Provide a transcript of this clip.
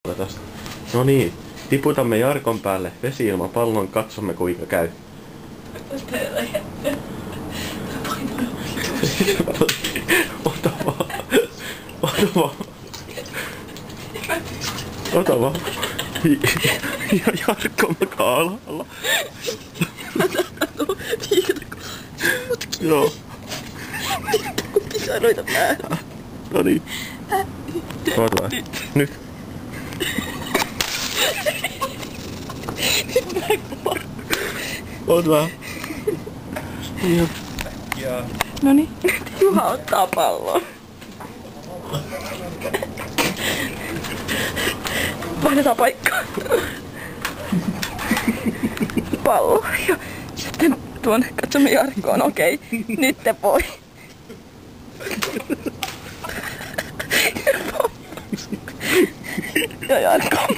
Tästä. No niin, tiputamme Jarkon päälle vesi-ilmapallon, katsomme kuinka käy. Ota vaan. Ota vaan. Ota vaan. Ja Jarkko makaa alhaalla. Joo. Kun pisaroita päällä. No niin. Oot vaan. Nyt. Oot vaan. Joo. Noniin. Juha ottaa pallon. Vaihdetaan paikkaa. Pallo. Ja sitten tuonne katsomme Jarkkoon. Okei. Nyt te voi. Ja Jarkko on